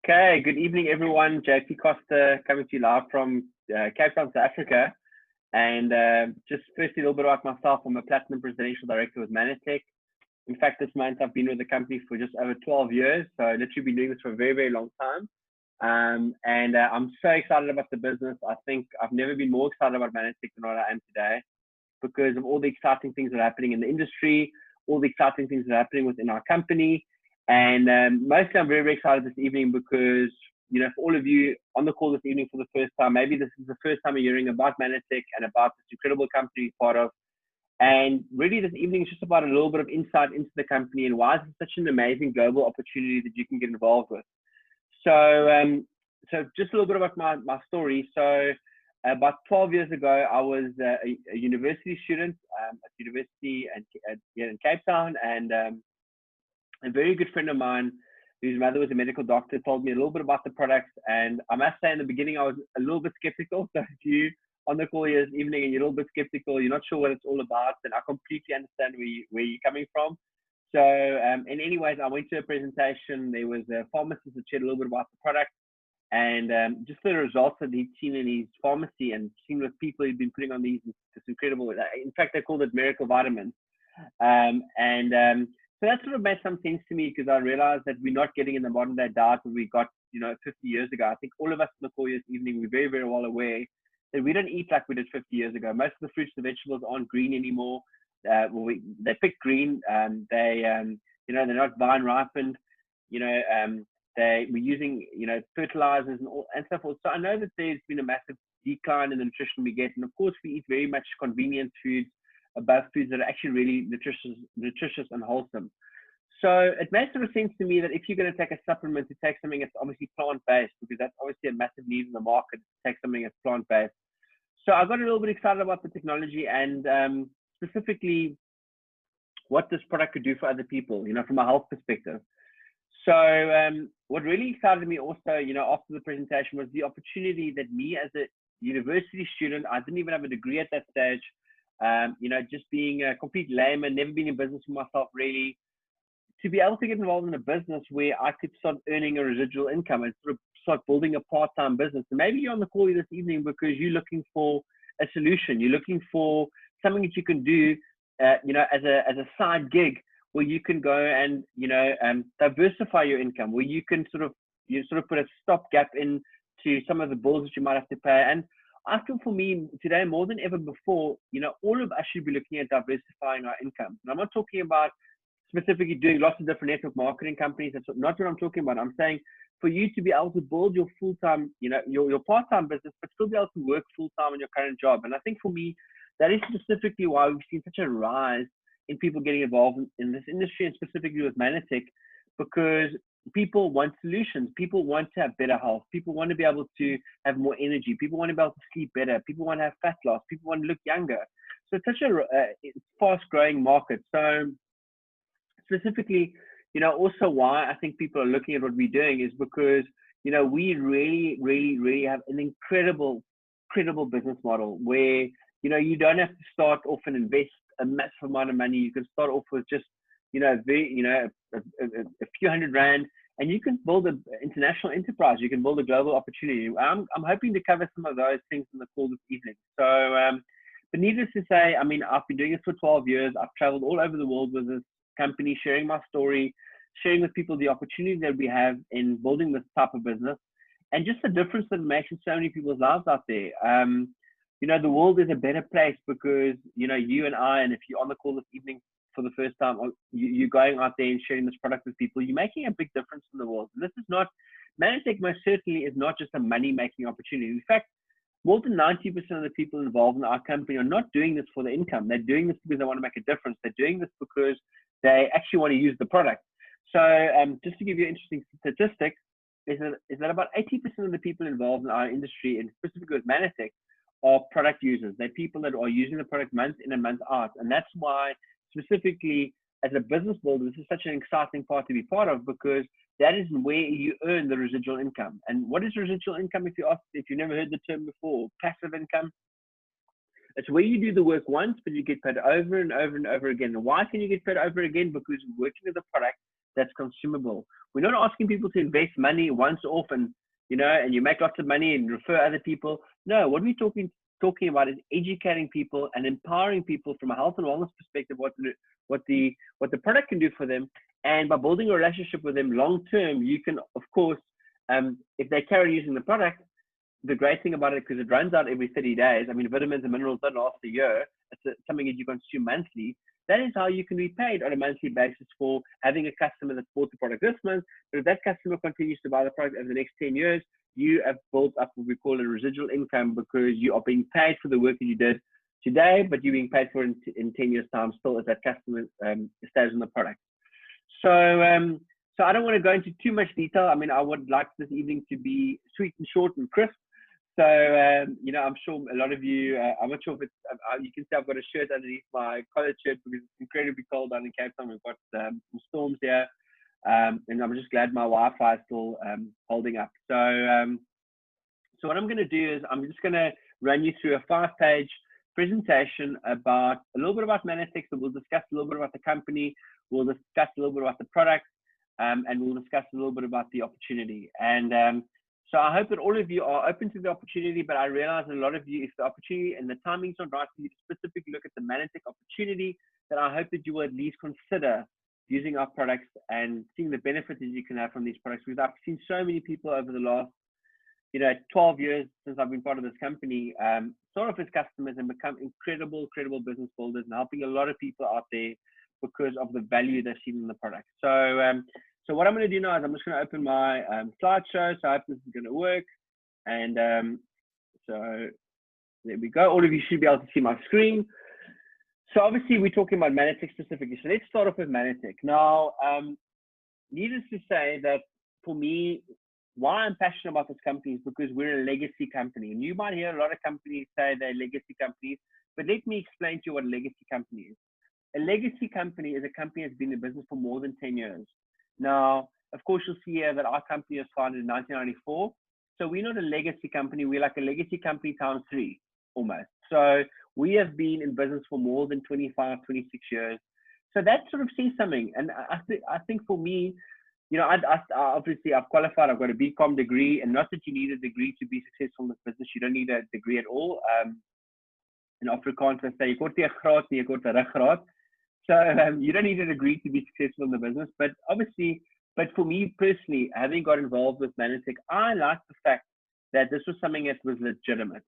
Okay, good evening, everyone. JP Koster coming to you live from Cape Town, South Africa. And just firstly, a little bit about myself. I'm a Platinum Presidential Director with Mannatech. In fact, this month I've been with the company for just over 12 years. So I've literally been doing this for a very, very long time. And I'm so excited about the business. I think I've never been more excited about Mannatech than what I am today because of all the exciting things that are happening in the industry, all the exciting things that are happening within our company. And mostly, I'm very, very excited this evening because, for all of you on the call this evening for the first time, maybe this is the first time you're hearing about Mannatech and about this incredible company you're part of. And really, this evening is just about a little bit of insight into the company and why it's such an amazing global opportunity that you can get involved with. So just a little bit about my story. So about 12 years ago, I was a university student at university here in Cape Town, and a very good friend of mine, whose mother was a medical doctor, told me a little bit about the products. And I must say, in the beginning, I was a little bit skeptical. So if you on the call here this evening and you're a little bit skeptical, you're not sure what it's all about, then I completely understand where you're coming from. So, in anyways, I went to a presentation. There was a pharmacist that shared a little bit about the product and just the results that he'd seen in his pharmacy and seen with people he'd been putting on these. It's incredible. In fact, they called it miracle vitamins. So that sort of made some sense to me because I realized that we're not getting in the modern day diet that we got, 50 years ago. I think all of us in the call this evening, we're very, very well aware that we don't eat like we did 50 years ago. Most of the fruits and vegetables aren't green anymore. They pick green. They're not vine ripened. We're using, fertilizers and so forth. So I know that there's been a massive decline in the nutrition we get. And of course, we eat very much convenient foods above foods that are actually really nutritious and wholesome. So it makes sort of sense to me that if you're going to take a supplement, to take something that's obviously plant-based, because that's obviously a massive need in the market to take something that's plant-based. So I got a little bit excited about the technology and specifically what this product could do for other people, from a health perspective. So what really excited me also, after the presentation was the opportunity that me as a university student, I didn't even have a degree at that stage, just being a complete layman, never been in business for myself really, to be able to get involved in a business where I could start earning a residual income and sort of start building a part-time business. And maybe you're on the call this evening because you're looking for a solution. You're looking for something that you can do, as a side gig where you can go and, diversify your income, where you can sort of put a stopgap into some of the bills that you might have to pay. And I feel for me today, more than ever before, all of us should be looking at diversifying our income. And I'm not talking about specifically doing lots of different network marketing companies. That's not what I'm talking about. I'm saying for you to be able to build your full-time, your part-time business, but still be able to work full-time in your current job. And I think for me, that is specifically why we've seen such a rise in people getting involved in this industry, and specifically with Mannatech, because people want solutions. People want to have better health. People want to be able to have more energy. People want to be able to sleep better. People want to have fat loss. People want to look younger. So it's such a fast-growing market. So specifically, also why I think people are looking at what we're doing is because, we really, really, really have an incredible business model where, you don't have to start off and invest a massive amount of money. You can start off with just, a few hundred rand, and you can build an international enterprise. You can build a global opportunity. I'm hoping to cover some of those things in the call this evening. So, but needless to say, I mean, I've been doing this for 12 years. I've traveled all over the world with this company, sharing my story, sharing with people the opportunity that we have in building this type of business, and just the difference that it makes in so many people's lives out there. The world is a better place because, you and I, and if you're on the call this evening for the first time, or you're going out there and sharing this product with people, you're making a big difference in the world. And this is not, Mannatech most certainly is not just a money-making opportunity. In fact, more than 90% of the people involved in our company are not doing this for the income. They're doing this because they want to make a difference. They're doing this because they actually want to use the product. So just to give you an interesting statistic, is that about 80% of the people involved in our industry, and specifically with Mannatech, are product users. They're people that are using the product month in and month out. And that's why specifically as a business builder, this is such an exciting part to be part of, because that is where you earn the residual income. And what is residual income? If you've never heard the term before, passive income. It's where you do the work once, but you get paid over and over and over again. And why can you get paid over again? Because you're working with a product that's consumable. We're not asking people to invest money once off and, you know, and you make lots of money and refer other people. No, what we're talking about is educating people and empowering people from a health and wellness perspective, what the product can do for them. And by building a relationship with them long term, you can, of course, if they carry using the product, the great thing about it, because it runs out every 30 days. I mean, vitamins and minerals don't last a year. It's something that you consume monthly. That is how you can be paid on a monthly basis for having a customer that bought the product this month. But if that customer continues to buy the product over the next 10 years, you have built up what we call a residual income, because you are being paid for the work that you did today, but you're being paid for it in 10 years' time still as that customer stays on the product. So I don't want to go into too much detail. I mean, I would like this evening to be sweet and short and crisp. So, you know, I'm sure a lot of you, I'm not sure if it's, you can see I've got a shirt underneath my collared shirt because it's incredibly cold down in Cape Town. We've got some storms here. And I'm just glad my Wi-Fi is still holding up. So, so what I'm going to do is I'm just going to run you through a 5-page presentation about a little bit about Mannatech. So we'll discuss a little bit about the company. We'll discuss a little bit about the product, and we'll discuss a little bit about the opportunity. And so I hope that all of you are open to the opportunity, but I realize a lot of you, if the opportunity and the timing's not right for you to specifically look at the Mannatech opportunity, then I hope that you will at least consider using our products and seeing the benefits that you can have from these products. Because I've seen so many people over the last, you know, 12 years since I've been part of this company, start off as customers and become incredible business builders and helping a lot of people out there because of the value they've seen in the product. So what I'm going to do now is I'm just going to open my slideshow. So I hope this is going to work. And so there we go. All of you should be able to see my screen. So obviously we're talking about Mannatech specifically. So let's start off with Mannatech. Now, needless to say that for me, why I'm passionate about this company is because we're a legacy company. And you might hear a lot of companies say they're legacy companies, but let me explain to you what a legacy company is. A legacy company is a company that's been in business for more than 10 years. Now, of course, you'll see here that our company was founded in 1994. So we're not a legacy company. We're like a legacy company times 3 almost. So we have been in business for more than 25, 26 years. So that sort of says something. And I think for me, you know, obviously I've qualified. I've got a BCom degree, and not that you need a degree to be successful in this business. You don't need a degree at all. In Afrikaans, they say, "Jy kort nie 'n graad nie, jy kort 'n ruggraat." So you don't need a degree to be successful in the business, but obviously, but for me personally, having got involved with Mannatech, I like the fact that this was something that was legitimate.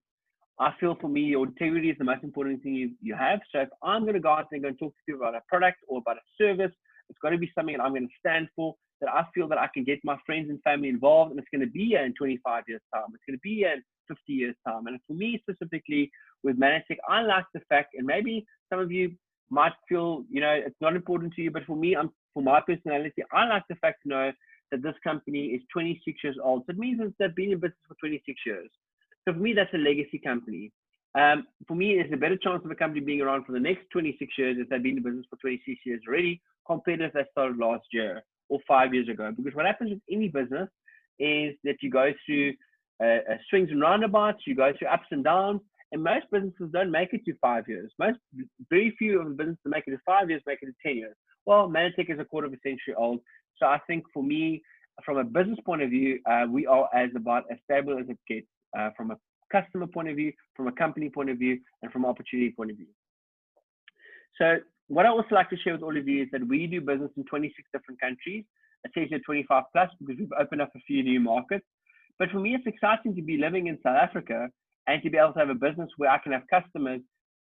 I feel for me, your integrity is the most important thing you have. So if I'm going to go out and go and talk to people about a product or about a service, it's got to be something that I'm going to stand for, that I feel that I can get my friends and family involved, and it's going to be here in 25 years time. It's going to be here in 50 years time. And for me specifically with Mannatech, I like the fact, and maybe some of you might feel, you know, it's not important to you, but for me, for my personality, I like the fact to know that this company is 26 years old. So it means that they've been in business for 26 years. So for me, that's a legacy company. For me, there's a better chance of a company being around for the next 26 years if they've been in business for 26 years already, compared to if they started last year or 5 years ago. Because what happens with any business is that you go through swings and roundabouts, you go through ups and downs, and most businesses don't make it to 5 years. Very few of the businesses that make it to 5 years make it to 10 years. Well, Mannatech is a quarter of a century old. So I think for me, from a business point of view, we are about as stable as it gets from a customer point of view, from a company point of view, and from an opportunity point of view. So what I also like to share with all of you is that we do business in 26 different countries. It says here 25 plus because we've opened up a few new markets. But for me, it's exciting to be living in South Africa and to be able to have a business where I can have customers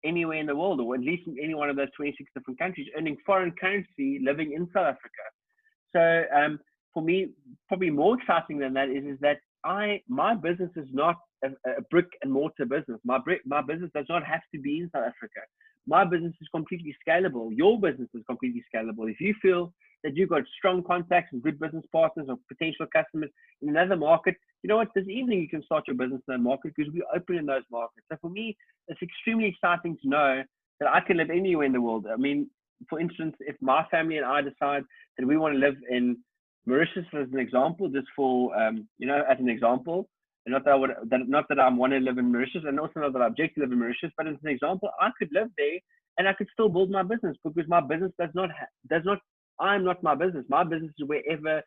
anywhere in the world, or at least in any one of those 26 different countries, earning foreign currency living in South Africa. So for me, probably more exciting than that is that my business is not a brick and mortar business. My business does not have to be in South Africa. My business is completely scalable. Your business is completely scalable. If you feel that you've got strong contacts and good business partners or potential customers in another market, you know what, this evening you can start your business in that market because we're open in those markets. So for me, it's extremely exciting to know that I can live anywhere in the world. I mean, for instance, if my family and I decide that we want to live in Mauritius as an example, just for, you know, as an example, and not that I want to live in Mauritius, and also not that I object to live in Mauritius, but as an example, I could live there and I could still build my business because my business does not I'm not my business. My business is wherever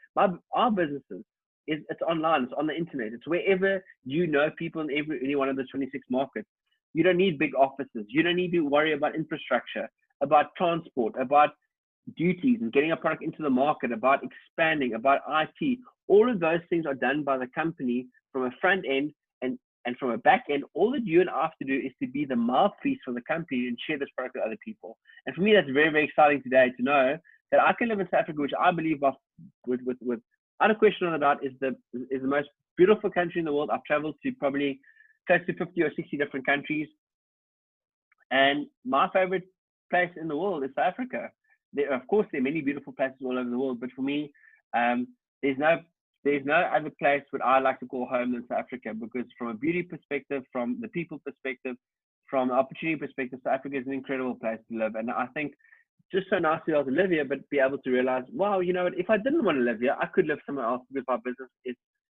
our businesses it's online, it's on the internet, it's wherever you know people in any one of the 26 markets. You don't need big offices. You don't need to worry about infrastructure, about transport, about duties and getting a product into the market, about expanding, about IT. All of those things are done by the company from a front end and from a back end. All that you and I have to do is to be the mouthpiece for the company and share this product with other people. And for me, that's very, very exciting today to know that I can live in South Africa, which I believe without a question on about is the most beautiful country in the world. I've traveled to probably close to 50 or 60 different countries. And my favorite place in the world is South Africa. Of course, there are many beautiful places all over the world, but for me, there's no other place what I like to call home than South Africa, because from a beauty perspective, from the people perspective, from an opportunity perspective, South Africa is an incredible place to live. And I think just so nice to be able to live here, but be able to realize, wow, you know what, if I didn't want to live here, I could live somewhere else, because my business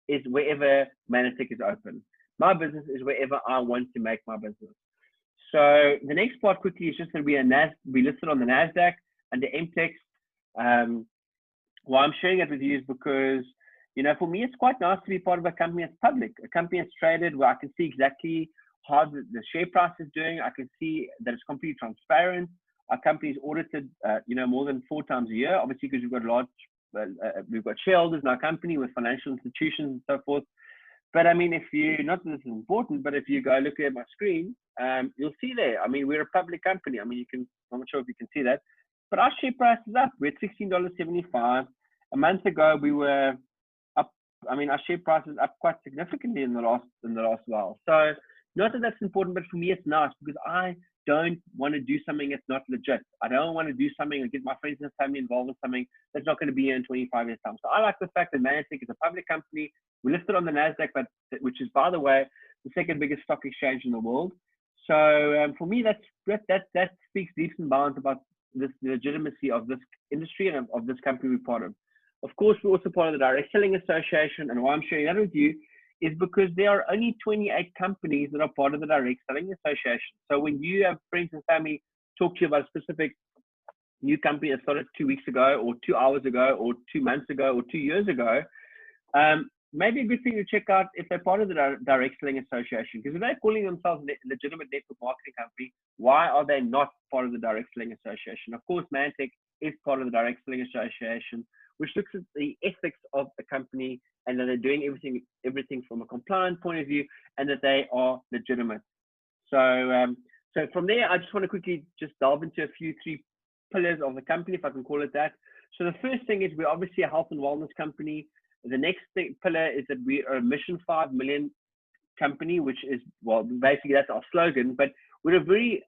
is wherever Mannatech is open. My business is wherever I want to make my business. So the next part quickly is just that we listed on the NASDAQ under MTEX. Why I'm sharing it with you is because, you know, for me, it's quite nice to be part of a company that's public, a company that's traded, where I can see exactly how the share price is doing. I can see that it's completely transparent. Our company is audited, you know, more than 4 times a year, obviously, because we've got shareholders in our company with financial institutions and so forth. But I mean, if you, not that this is important, but if you go look at my screen, you'll see there, I mean, we're a public company. I mean, I'm not sure if you can see that, but our share price is up. We're at $16.75. A month ago, we were up. I mean, our share price is up quite significantly in the last while. So not that that's important, but for me, it's nice, because I don't want to do something that's not legit. I don't want to do something and get my friends and family involved in something that's not going to be here in 25 years' time. So I like the fact that Mannatech is a public company. We're listed on the NASDAQ, which is, by the way, the second biggest stock exchange in the world. So for me, that speaks leaps and bounds about the legitimacy of this industry and of this company we're part of. Of course, we're also part of the Direct Selling Association, and why I'm sharing that with you is because there are only 28 companies that are part of the Direct Selling Association. So when you have friends and family talk to you about a specific new company that started 2 weeks ago, or 2 hours ago, or 2 months ago, or 2 years ago, maybe a good thing to check out if they're part of the Direct Selling Association. Because if they're calling themselves a legitimate network marketing company, why are they not part of the Direct Selling Association? Of course, Mannatech is part of the Direct Selling Association, which looks at the ethics of the company, and that they're doing everything from a compliant point of view, and that they are legitimate. So, so from there, I just want to quickly just delve into a few 3 pillars of the company, if I can call it that. So the first thing is we're obviously a health and wellness company. The next pillar is that we are a Mission 5 million company, which is, well, basically that's our slogan. But we're a very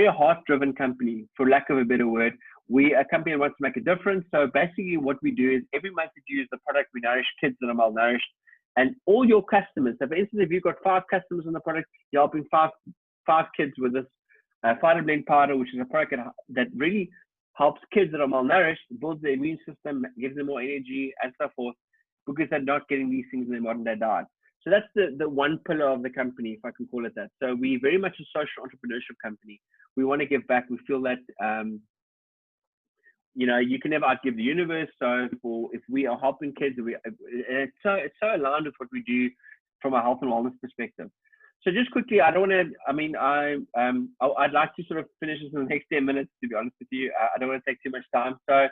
heart-driven company, for lack of a better word. We're a company that wants to make a difference. So basically, what we do is every month that you use the product, we nourish kids that are malnourished, and all your customers. So for instance, if you've got 5 customers on the product, you're helping five kids with this fighter blend powder, which is a product that really helps kids that are malnourished, builds their immune system, gives them more energy and so forth, because they're not getting these things in their modern day diet. So that's the one pillar of the company, if I can call it that. So we're very much a social entrepreneurship company. We want to give back. We feel that, you know, you can never outgive the universe. So if we are helping kids, it's so aligned with what we do from a health and wellness perspective. So just quickly, I don't want to, I mean, I'd like to sort of finish this in the next 10 minutes, to be honest with you. I don't want to take too much time. So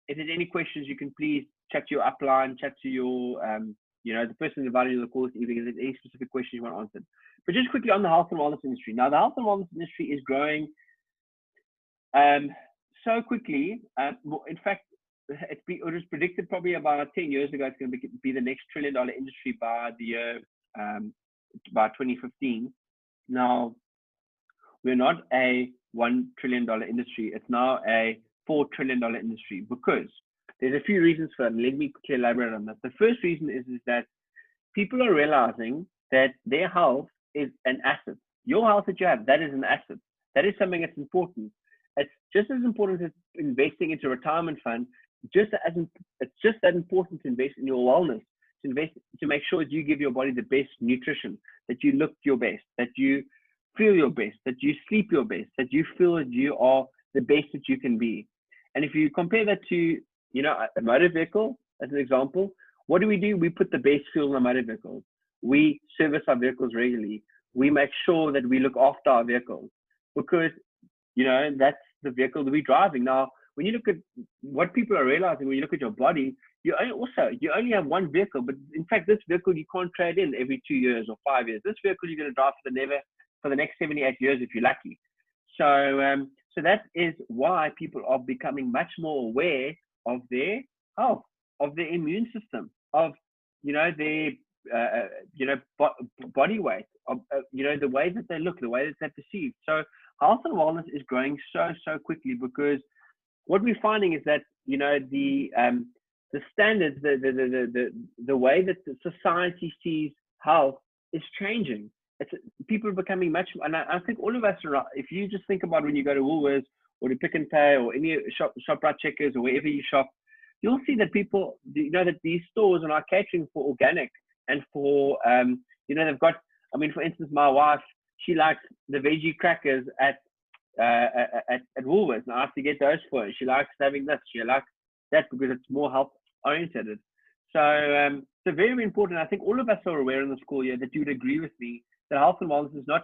if there's any questions, you can please chat to your upline, chat to your, you know, the person inviting you to the call this evening. If there's any specific question you want answered. But just quickly on the health and wellness industry. Now, the health and wellness industry is growing so quickly. In fact, it was predicted probably about 10 years ago it's going to be the next $1 trillion industry by the year by 2015. Now, we're not a $1 trillion industry. It's now a $4 trillion industry, because there's a few reasons for it. Let me quickly elaborate on that. The first reason is that people are realizing that their health is an asset. Your health that you have, that is an asset. That is something that's important. It's just as important as investing into a retirement fund. It's just that important to invest in your wellness, to make sure that you give your body the best nutrition, that you look your best, that you feel your best, that you sleep your best, that you feel that you are the best that you can be. And if you compare that to, a motor vehicle, as an example, what do? We put the best fuel in our motor vehicles. We service our vehicles regularly. We make sure that we look after our vehicles because, that's the vehicle that we're driving. Now, when you look at what people are realizing, when you look at your body, you only have one vehicle, but in fact, this vehicle you can't trade in every 2 years or 5 years. This vehicle you're going to drive for the next 78 years if you're lucky. So that is why people are becoming much more aware of their health, of their immune system, of their body weight, of the way that they look, the way that they perceive. So health and wellness is growing so quickly because what we're finding is that the standards, the way that the society sees health is changing. People are becoming much, and I think all of us are. If you just think about when you go to Woolworths or to Pick and Pay or any ShopRite Checkers or wherever you shop, you'll see that people, that these stores are not catering for organic and for, they've got. I mean, for instance, my wife, she likes the veggie crackers at Woolworths, and I have to get those for her. She likes having this. She likes that because it's more health oriented. So very, very important. I think all of us are aware in the school year that you would agree with me that health and wellness is not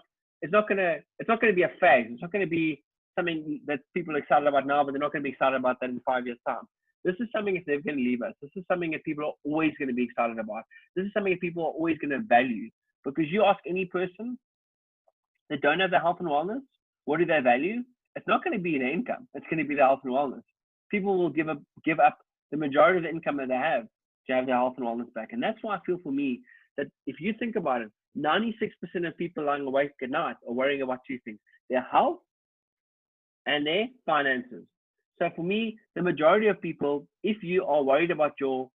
going to be a phase. It's not going to be something that people are excited about now, but they're not going to be excited about that in 5 years' time. This is something that they're going to leave us. This is something that people are always going to be excited about. This is something that people are always going to value, because you ask any person that don't have the health and wellness, what do they value? It's not going to be their income. It's going to be their health and wellness. People will give up the majority of the income that they have to have their health and wellness back. And that's why I feel, for me, that if you think about it, 96% of people lying awake at night are worrying about two things: their health and their finances. So for me, the majority of people, if you are worried about your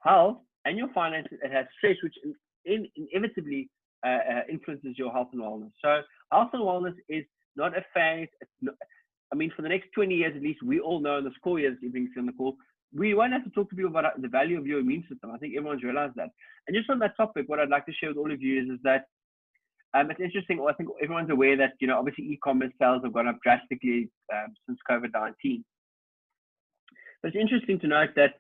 health and your finances, it has stress, which inevitably influences your health and wellness. So health and wellness is not a phase. It's not, I mean, for the next 20 years at least, we all know in the school years, evenings in the call, we won't have to talk to people about the value of your immune system. I think everyone's realized that. And just on that topic, what I'd like to share with all of you is that it's interesting. I think everyone's aware that, obviously e-commerce sales have gone up drastically since COVID-19. But it's interesting to note that,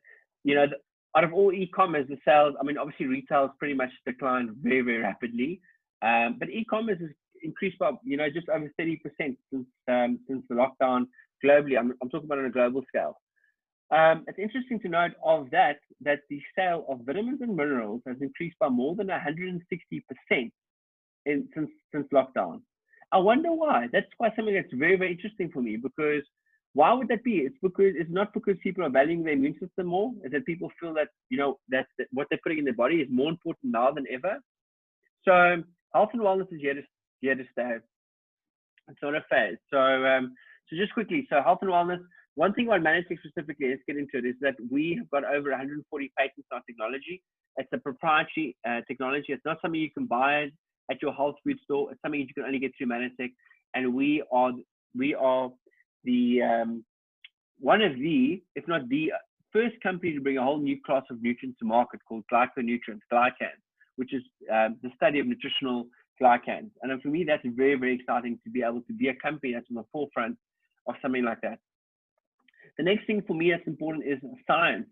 out of all e-commerce, the sales, I mean, obviously retail has pretty much declined very, very rapidly. But e-commerce has increased by, just over 30% since the lockdown globally. I'm talking about on a global scale. It's interesting to note that the sale of vitamins and minerals has increased by more than 160% since lockdown. I wonder why. That's quite something that's very, very interesting for me, because why would that be? It's not because people are valuing their immune system more. It's that people feel that, that what they're putting in their body is more important now than ever. So health and wellness is here to stay. It's not a phase. So just quickly, so health and wellness. One thing about Mannatech specifically, let's get into it, is that we have got over 140 patents on technology. It's a proprietary technology. It's not something you can buy at your health food store. It's something you can only get through Mannatech. And we are the one of the, if not the first company to bring a whole new class of nutrients to market called glyconutrients, glycans, which is the study of nutritional glycans. And for me, that's very, very exciting to be able to be a company that's on the forefront of something like that. The next thing for me that's important is science.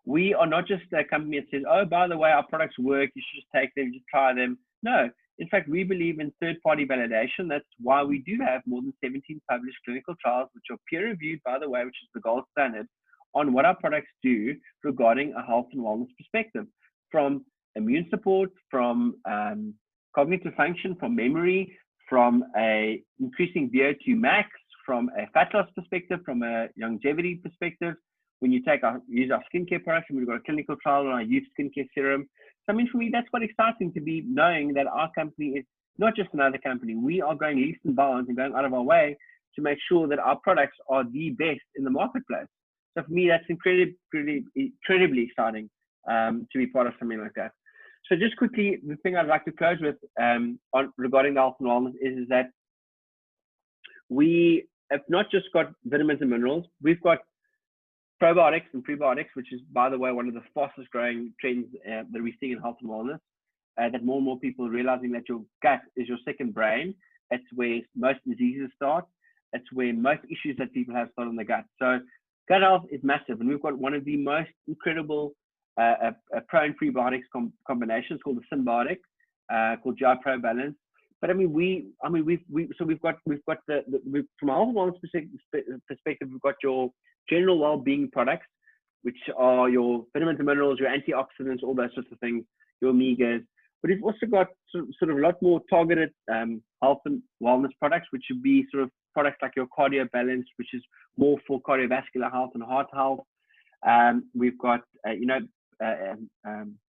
We are not just a company that says, oh, by the way, our products work, you should just take them, just try them. No, in fact, we believe in third-party validation. That's why we do have more than 17 published clinical trials, which are peer-reviewed, by the way, which is the gold standard, on what our products do regarding a health and wellness perspective, from immune support, from cognitive function, from memory, from a increasing VO2 max, from a fat loss perspective, from a longevity perspective. When you use our skincare products, and we've got a clinical trial on our youth skincare serum. So I mean, for me, that's quite exciting to be knowing that our company is not just another company. We are going leaps and bounds and going out of our way to make sure that our products are the best in the marketplace. So for me, that's incredibly exciting to be part of something like that. So just quickly, the thing I'd like to close with regarding the health and wellness is that we have not just got vitamins and minerals, we've got probiotics and prebiotics, which is, by the way, one of the fastest growing trends that we're seeing in health and wellness, that more and more people are realizing that your gut is your second brain. It's where most diseases start. That's where most issues that people have start on the gut. So gut health is massive, and we've got one of the most incredible pro and prebiotics combinations called the Symbiotic, called GI Pro Balance. But I mean, we've got from a health and wellness perspective, we've got your general well-being products, which are your vitamins and minerals, your antioxidants, all those sorts of things, your omegas. But we've also got sort of a lot more targeted health and wellness products, which would be sort of products like your Cardio Balance, which is more for cardiovascular health and heart health. We've got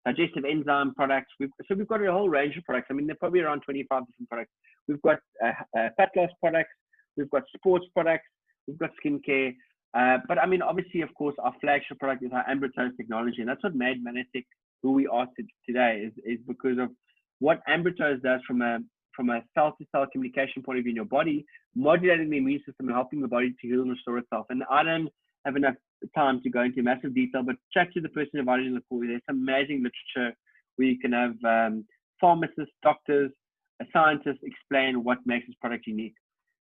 digestive enzyme products. So we've got a whole range of products. I mean, they're probably around 25 different products. We've got fat loss products. We've got sports products. We've got skincare. But I mean, obviously, of course, our flagship product is our Ambritose technology, and that's what made Mannatech who we are today. Is because of what Ambritose does from a cell-to-cell communication point of view in your body, modulating the immune system and helping the body to heal and restore itself. And I don't have enough time to go into massive detail, but chat to the person invited in the call. There's some amazing literature where you can have pharmacists, doctors, scientists explain what makes this product unique.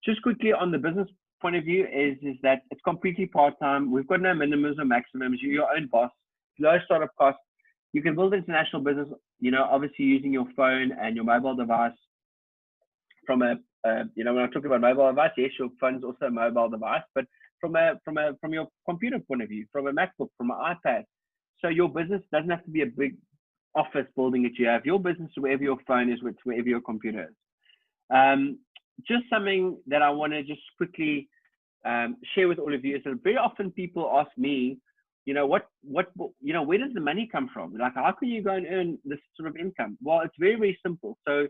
Just quickly on the business point of view is that it's completely part-time. We've got no minimums or maximums. You're your own boss, low startup costs. You can build international business, obviously using your phone and your mobile device. From when I talk about mobile device, yes, your phone's also a mobile device, but from your computer point of view, from a MacBook, from an iPad. So your business doesn't have to be a big office building that you have. Your business, wherever your phone is, wherever your computer is. Just something that I want to just quickly share with all of you is that very often people ask me, where does the money come from? Like, how can you go and earn this sort of income? Well, it's very, very simple. So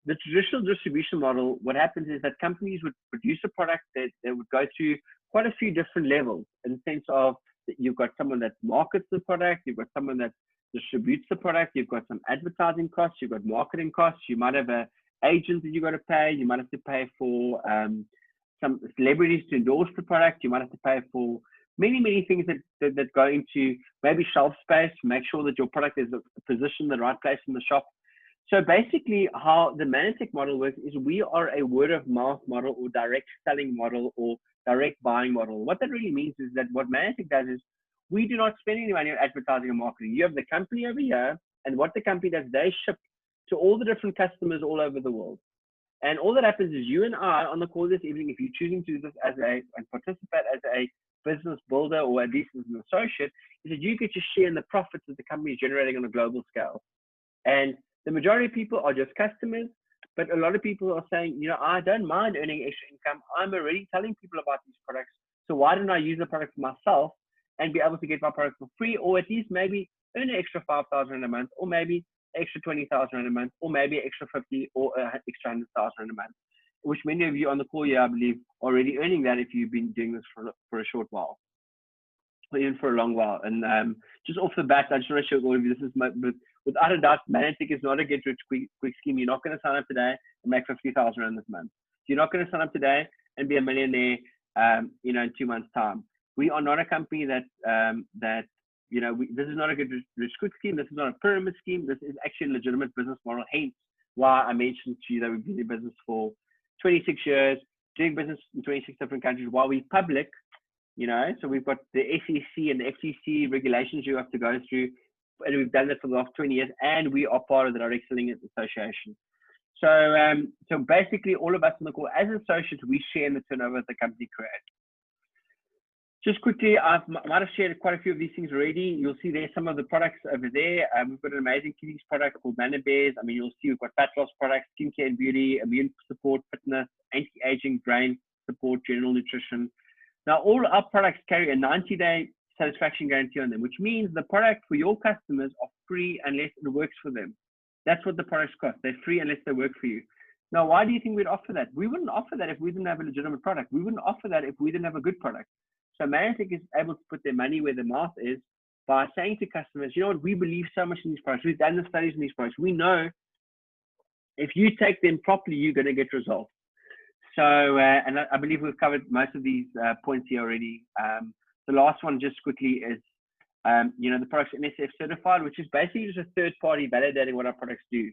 the traditional distribution model, what happens is that companies would produce a product that would go through quite a few different levels, in the sense of that you've got someone that markets the product, you've got someone that distributes the product, you've got some advertising costs, you've got marketing costs, you might have an agent that you got to pay, you might have to pay for some celebrities to endorse the product, you might have to pay for many things that go into maybe shelf space, make sure that your product is positioned in the right place in the shop. So basically how the Mannatech model works is we are a word of mouth model or direct selling model or direct buying model. What that really means is that what Mannatech does is we do not spend any money on advertising and marketing. You have the company over here, and what the company does, they ship to all the different customers all over the world. And all that happens is you and I on the call this evening, if you're choosing to do this and participate as a business builder or at least as an associate, is that you get to share in the profits that the company is generating on a global scale. And the majority of people are just customers, but a lot of people are saying, I don't mind earning extra income. I'm already telling people about these products. So why don't I use the product for myself and be able to get my product for free, or at least maybe earn an extra 5,000 a month, or maybe extra 20,000 a month, or maybe extra 50 or extra 100,000 a month, which many of you on the call here, I believe, are already earning that if you've been doing this for a short while, or even for a long while. And just off the bat, I just want to show all of you, this is without a doubt, Mannatech is not a get rich quick scheme. You're not going to sign up today and make 50,000 Rand this month. You're not going to sign up today and be a millionaire, in 2 months' time. We are not a company that this is not a get rich quick scheme. This is not a pyramid scheme. This is actually a legitimate business model. Hence why I mentioned to you that we've been in business for 26 years, doing business in 26 different countries while we're public, so we've got the SEC and the FCC regulations you have to go through, and we've done that for the last 20 years, and we are part of the Direct Selling Association. So basically all of us on the call as associates, we share in the turnover that the company creates. Just quickly, I might have shared quite a few of these things already. You'll see there's some of the products over there. We've got an amazing kiddies product called Manna Bears. I mean, you'll see we've got fat loss products, skincare and beauty, immune support, fitness, anti-aging, brain support, general nutrition. Now, all our products carry a 90-day satisfaction guarantee on them, which means the product for your customers are free unless it works for them. That's what the products cost. They're free unless they work for you. Now, why do you think we'd offer that? We wouldn't offer that if we didn't have a legitimate product. We wouldn't offer that if we didn't have a good product. So Mannatech is able to put their money where their mouth is by saying to customers, you know what, we believe so much in these products. We've done the studies in these products. We know if you take them properly, you're going to get results. So, and I believe we've covered most of these points here already. The last one, just quickly, is the product's NSF certified, which is basically just a third party validating what our products do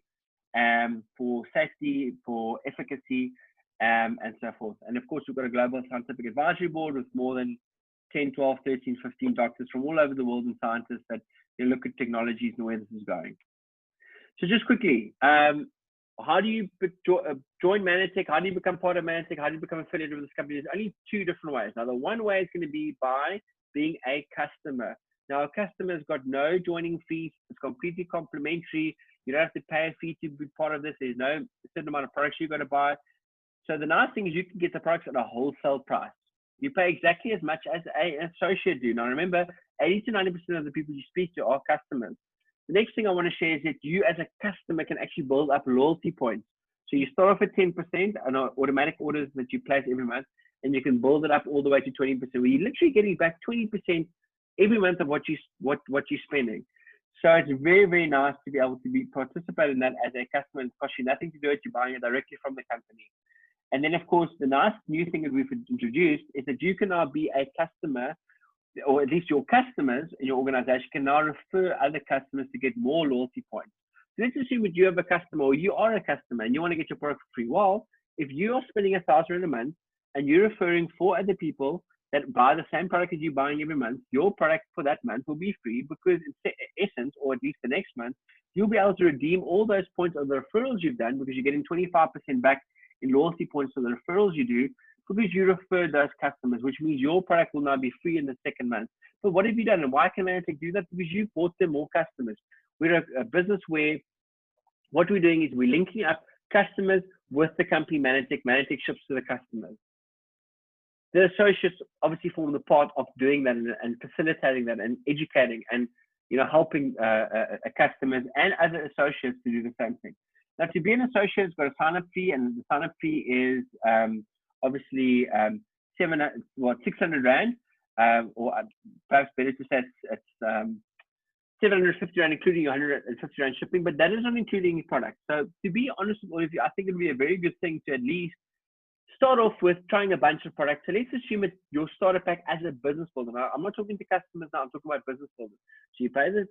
for safety, for efficacy. and so forth. And of course, we've got a global scientific advisory board with more than 10, 12, 13, 15 doctors from all over the world and scientists that look at technologies and where this is going. So just quickly, how do you join Mannatech? How do you become part of Mannatech? How do you become affiliated with this company? There's only two different ways. Now, the one way is going to be by being a customer. Now, a customer's got no joining fees. It's completely complimentary. You don't have to pay a fee to be part of this. There's no certain amount of products you've got to buy. So the nice thing is you can get the products at a wholesale price. You pay exactly as much as an associate do. Now, remember, 80 to 90% of the people you speak to are customers. The next thing I want to share is that you as a customer can actually build up loyalty points. So you start off at 10% on automatic orders that you place every month, and you can build it up all the way to 20%, where you're literally getting back 20% every month of what you're spending. So it's very, very nice to be able to participate in that as a customer. It costs you nothing to do it. You're buying it directly from the company. And then, of course, the nice new thing that we've introduced is that you can now be a customer, or at least your customers in your organization can now refer other customers to get more loyalty points. So let's assume that you have a customer, or you are a customer, and you want to get your product for free. Well, if you are spending $1,000 a month and you're referring 4 other people that buy the same product as you're buying every month, your product for that month will be free, because in essence, or at least the next month, you'll be able to redeem all those points of the referrals you've done, because you're getting 25% back in loyalty points for the referrals you do, because you referred those customers, which means your product will now be free in the second month. But what have you done, and why can Mannatech do that? Because you bought them more customers. We're a business where what we're doing is we're linking up customers with the company Mannatech. Mannatech ships to the customers. The associates obviously form the part of doing that and facilitating that and educating and helping customers and other associates to do the same thing. Now, to be an associate, it's got a sign-up fee, and the sign-up fee is obviously 600 Rand, or perhaps better to say it's 750 Rand, including 150 Rand shipping, but that is not including any products. So to be honest with all of you, I think it would be a very good thing to at least start off with trying a bunch of products. So let's assume it's your starter pack as a business builder. Now, I'm not talking to customers now, I'm talking about business builders. So you pay the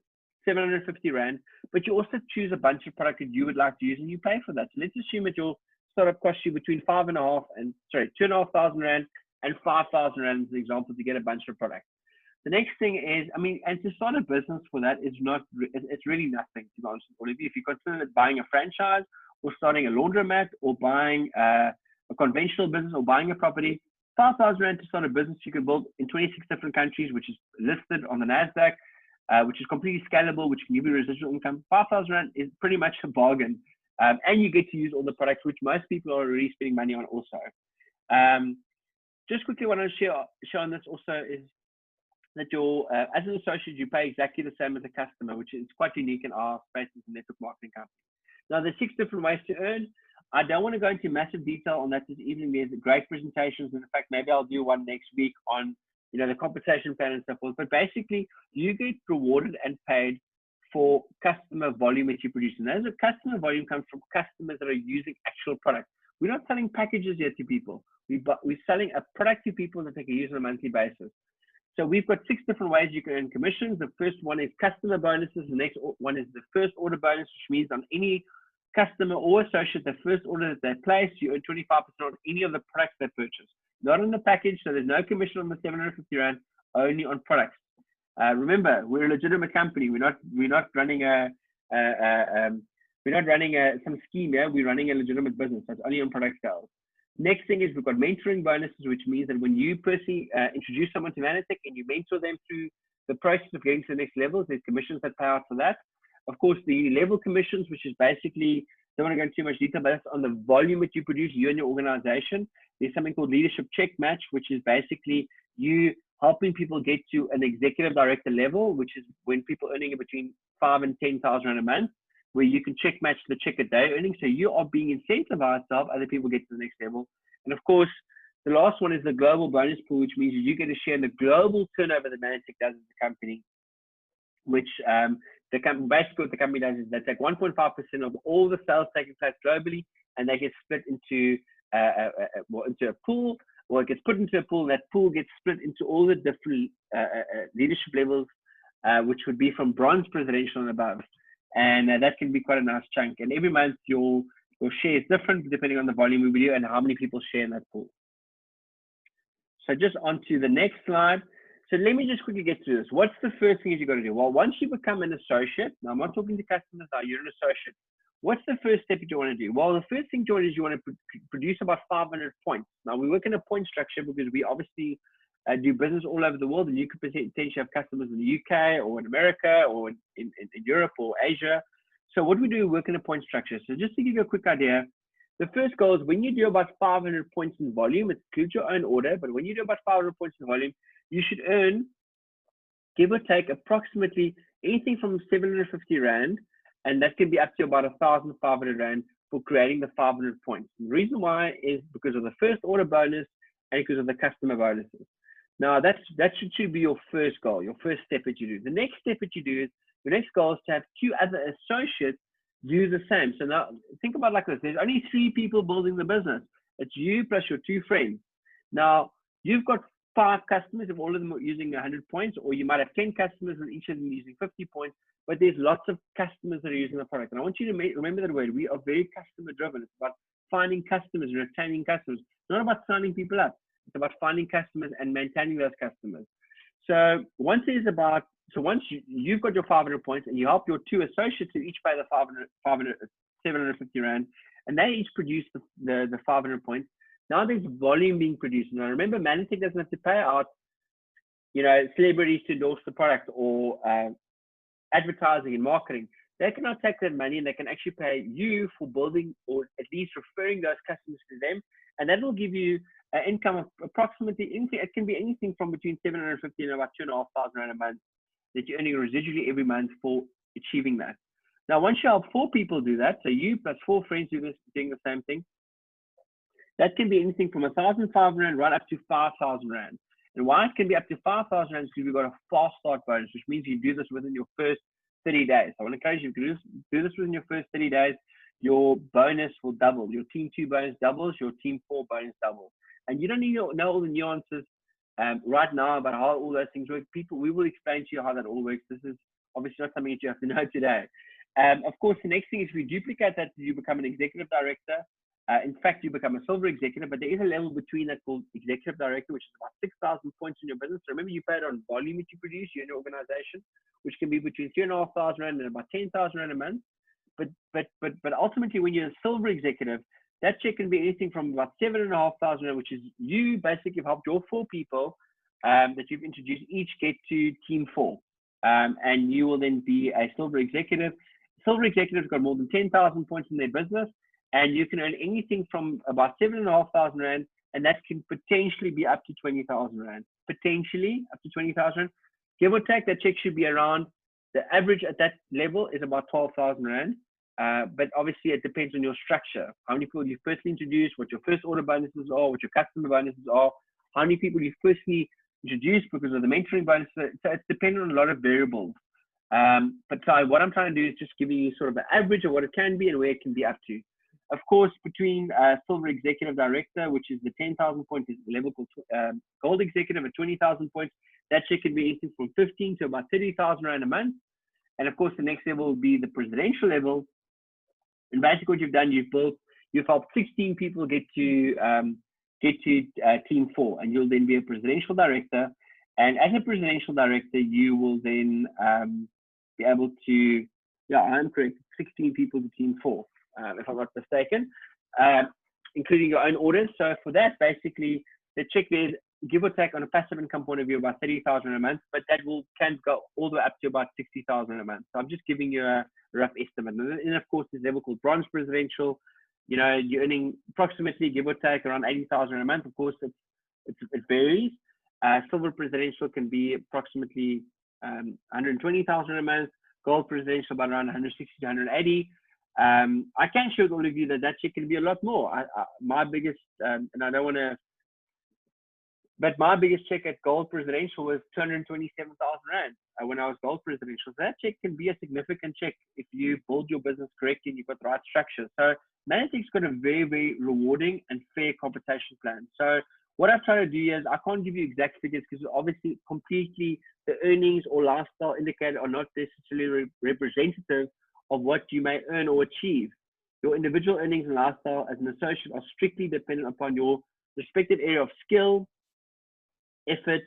750 Rand, but you also choose a bunch of products that you would like to use, and you pay for that. So let's assume that your startup costs you between 2,500 Rand and 5,000 Rand as an example to get a bunch of products. The next thing is, and to start a business for that is it's really nothing, to be honest with all of you. If you consider buying a franchise or starting a laundromat or buying a conventional business or buying a property, 5,000 Rand to start a business you can build in 26 different countries, which is listed on the NASDAQ, which is completely scalable, which can give you residual income. 5,000 Rand is pretty much a bargain. And you get to use all the products, which most people are already spending money on also. Just quickly, what I want to share on this also is that as an associate, you pay exactly the same as a customer, which is quite unique in our space as a network marketing company. Now, there's 6 different ways to earn. I don't want to go into massive detail on that this evening. There's great presentations. And in fact, maybe I'll do one next week on the compensation plan and so forth. But basically, you get rewarded and paid for customer volume that you produce. And as a customer volume comes from customers that are using actual products. We're not selling packages yet to people. We're selling a product to people that they can use on a monthly basis. So we've got 6 different ways you can earn commissions. The first one is customer bonuses. The next one is the first order bonus, which means on any customer or associate, the first order that they place, you earn 25% on any of the products they purchase. Not on the package, so there's no commission on the 750 Rand, only on products. Remember, we're a legitimate company. We're not running some scheme here. We're running a legitimate business. That's only on product sales. Next thing is we've got mentoring bonuses, which means that when you personally introduce someone to Mannatech and you mentor them through the process of getting to the next levels, there's commissions that pay out for that. Of course, the level commissions, which is basically, don't want to go into too much detail, but that's on the volume that you produce, you and your organization. There's something called leadership check match, which is basically you helping people get to an executive director level, which is when people earning between 5,000 and 10,000 Rand a month, where you can check match the check a day earning. So you are being incentivized to help other people get to the next level. And of course, the last one is the global bonus pool, which means you get to share in the global turnover that Mannatech does as a company, which basically what the company does is they take 1.5% of all the sales taking place globally, and they get split into a pool, or it gets put into a pool, and that pool gets split into all the different leadership levels, which would be from bronze presidential and above. And that can be quite a nice chunk. And every month your Your share is different depending on the volume we do and how many people share in that pool. So just on to the next slide. So let me just quickly get through this. What's the first thing you got to do? Well, once you become an associate, now I'm not talking to customers now, you're an associate. What's the first step that you want to do? Well, the first thing, George, is you want to produce about 500 points. Now, we work in a point structure because we obviously do business all over the world, and you could potentially have customers in the UK or in America or in Europe or Asia. So what we do, we work in a point structure. So just to give you a quick idea, the first goal is when you do about 500 points in volume, it includes your own order, but when you do about 500 points in volume, you should earn, give or take, approximately anything from 750 Rand, and that can be up to about 1,500 Rand for creating the 500 points. The reason why is because of the first order bonus and because of the customer bonuses. Now, that should be your first goal, your first step that you do. The next step that you do is, the next goal is to have 2 other associates do the same. So now think about it like this. There's only 3 people building the business. It's you plus your 2 friends. Now, you've got 5 customers, if all of them are using 100 points, or you might have 10 customers and each of them using 50 points, but there's lots of customers that are using the product. And I want you to remember that word. We are very customer driven. It's about finding customers and retaining customers. It's not about signing people up. It's about finding customers and maintaining those customers. So once you've got your 500 points and you help your 2 associates who each pay the 750 Rand, and they each produce the 500 points. Now there's volume being produced. Now remember, Mannatech doesn't have to pay out, celebrities to endorse the product or advertising and marketing. They can now take that money and they can actually pay you for building or at least referring those customers to them, and that will give you an income of approximately anything. It can be anything from between 750 and about 2,500 Rand a month that you're earning residually every month for achieving that. Now, once you help 4 people do that, so you plus 4 friends doing the same thing, that can be anything from 1,500 Rand right up to 5,000 Rand. And why it can be up to 5,000 Rand is because we've got a fast start bonus, which means you do this within your first 30 days. I want to encourage you to do this within your first 30 days. Your bonus will double. Your team 2 bonus doubles. Your team 4 bonus doubles. And you don't need to know all the nuances right now about how all those things work. We will explain to you how that all works. This is obviously not something that you have to know today. Of course, the next thing is we duplicate that, you become an executive director. In fact, you become a silver executive, but there is a level between that called executive director, which is about 6,000 points in your business. So remember, you pay it on volume that you produce, you in your organization, which can be between 3,500 Rand and about 10,000 Rand a month. But ultimately, when you're a silver executive, that check can be anything from about 7,500 Rand, which is you basically have helped your 4 people that you've introduced each get to team 4. And you will then be a silver executive. Silver executives got more than 10,000 points in their business, and you can earn anything from about 7,500 Rand, and that can potentially be up to 20,000 Rand. Potentially up to 20,000 Rand. Give or take, that check should be around, the average at that level is about 12,000 Rand. But obviously it depends on your structure. How many people you first introduce, what your first order bonuses are, what your customer bonuses are, how many people you firstly introduce because of the mentoring bonuses. So it's dependent on a lot of variables. But so what I'm trying to do is just giving you sort of an average of what it can be and where it can be up to. Of course, between silver executive director, which is the 10,000 points, is the level called gold executive at 20,000 points. That check can be anything from 15 to about 30,000 Rand a month. And of course, the next level will be the presidential level. And basically what you've done, you've helped 16 people get to team 4, and you'll then be a presidential director. And as a presidential director, you will then be able to, yeah, I'm correct, 16 people to team 4, if I'm not mistaken, including your own orders. So for that, basically, the check there is, give or take on a passive income point of view, about 30,000 a month, but that can go all the way up to about 60,000 a month. So I'm just giving you a rough estimate. And of course, there's a level called bronze presidential. You're earning approximately, give or take, around 80,000 a month. Of course, it varies. Silver presidential can be approximately 120,000 a month. Gold presidential about around 160 to 180. I can share with all of you that check can be a lot more. My biggest, and I don't want to, but my biggest check at gold presidential was 227,000 Rand when I was gold presidential. So that check can be a significant check if you build your business correctly and you've got the right structure. So Mannatech's got a very, very rewarding and fair compensation plan. So what I've tried to do is, I can't give you exact figures because obviously completely the earnings or lifestyle indicator are not necessarily representative of what you may earn or achieve. Your individual earnings and lifestyle as an associate are strictly dependent upon your respective area of skill, effort.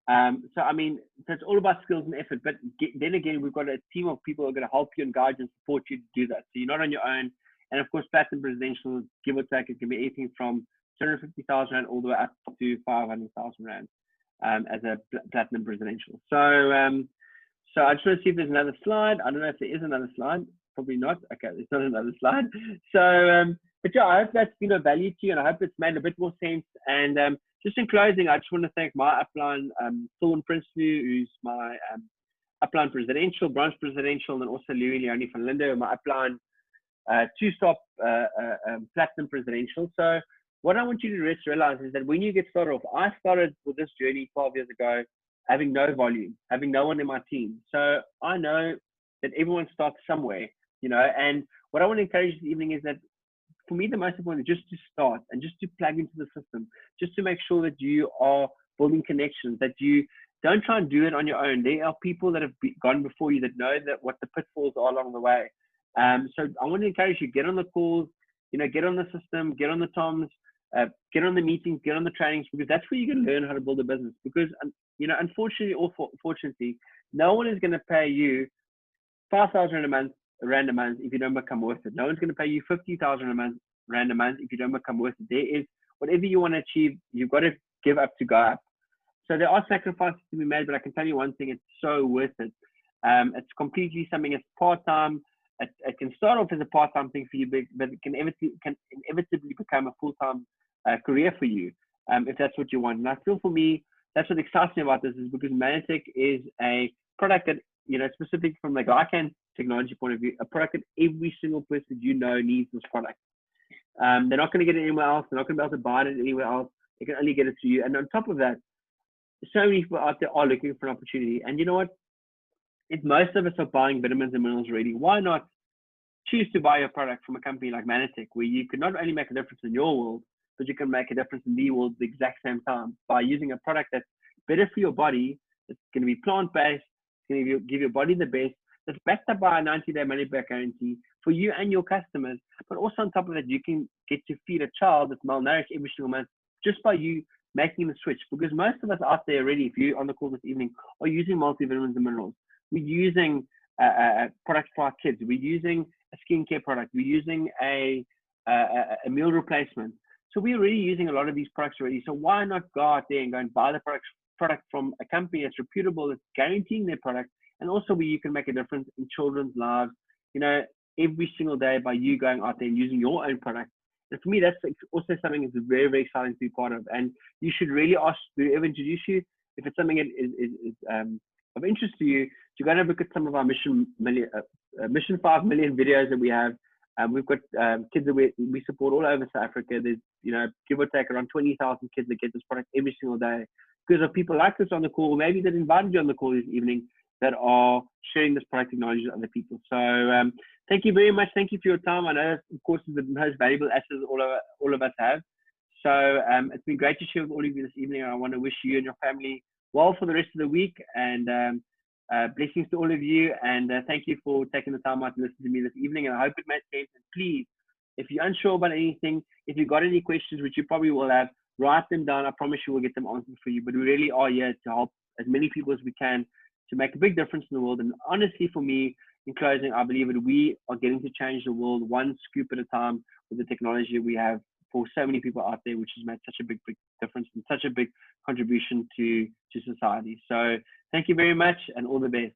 So I mean, so it's all about skills and effort. But then again, we've got a team of people who are going to help you and guide you and support you to do that. So you're not on your own. And of course, platinum presidential, give or take, it can be anything from 250,000 rand all the way up to 500,000 rand as a platinum presidential. So I just want to see if there's another slide. I don't know if there is another slide. Probably not. Okay, there's not another slide. So, but yeah, I hope that's been of value to you, and I hope it's made a bit more sense. And just in closing, I just want to thank my upline, Phil and Prinsley, who's my upline presidential, branch presidential, and also Louis Leone van Linde, my upline two-stop platinum presidential. So what I want you to realize is that when you get started off, I started with this journey 12 years ago, having no volume, having no one in my team. So I know that everyone starts somewhere, you know, and what I want to encourage this evening is that for me, the most important is just to start and just to plug into the system, just to make sure that you are building connections, that you don't try and do it on your own. There are people that have gone before you that know that what the pitfalls are along the way. So I want to encourage you, get on the calls, you know, get on the system, get on the toms, get on the meetings, get on the trainings, because that's where you're going to learn how to build a business. Because, you know, unfortunately or fortunately, no one is going to pay you 5,000 rand a month if you don't become worth it. No one's going to pay you 50,000 rand a month if you don't become worth it. There is, whatever you want to achieve, you've got to give up to go up. So there are sacrifices to be made, but I can tell you one thing, it's so worth it. It's completely something that's part-time. It can start off as a part-time thing for you, but it can inevitably become a full-time career for you, if that's what you want. And I feel for me, that's what excites me about this, is because Mannatech is a product that, you know, specific from the glycan technology point of view, a product that every single person you know needs this product. They're not going to get it anywhere else. They're not going to be able to buy it anywhere else. They can only get it through you. And on top of that, so many people out there are looking for an opportunity. And you know what? If most of us are buying vitamins and minerals already, why not choose to buy a product from a company like Mannatech, where you can not only make a difference in your world, but you can make a difference in the world at the exact same time by using a product that's better for your body, that's going to be plant-based, it's going to give your body the best, that's backed up by a 90-day money-back guarantee for you and your customers. But also on top of that, you can get to feed a child that's malnourished every single month just by you making the switch. Because most of us out there already, if you're on the call this evening, are using multivitamins and minerals. We're using products for our kids. We're using a skincare product. We're using a meal replacement. So we're already using a lot of these products already. So why not go out there and go and buy the product from a company that's reputable, that's guaranteeing their product, and also where you can make a difference in children's lives, you know, every single day by you going out there and using your own product. And for me, that's also something that's very, very exciting to be part of. And you should really ask whoever introduce you, if it's something that is of interest to you, to go and look at some of our Mission 5 million videos that we have. We've got kids that we support all over South Africa. There's, you know, give or take around 20,000 kids that get this product every single day because of people like this on the call, maybe that invited you on the call this evening, that are sharing this product technology with other people. So thank you very much. Thank you for your time. I know, of course, it's the most valuable assets all of us have. So it's been great to share with all of you this evening. I want to wish you and your family well for the rest of the week, and blessings to all of you. And thank you for taking the time out to listen to me this evening. And I hope it made sense. And please, if you're unsure about anything, if you've got any questions, which you probably will have, write them down. I promise you we'll get them answered for you. But we really are here to help as many people as we can to make a big difference in the world. And honestly, for me, in closing, I believe that we are getting to change the world one scoop at a time with the technology we have for so many people out there, which has made such a big difference and such a big contribution to society. So thank you very much, and all the best.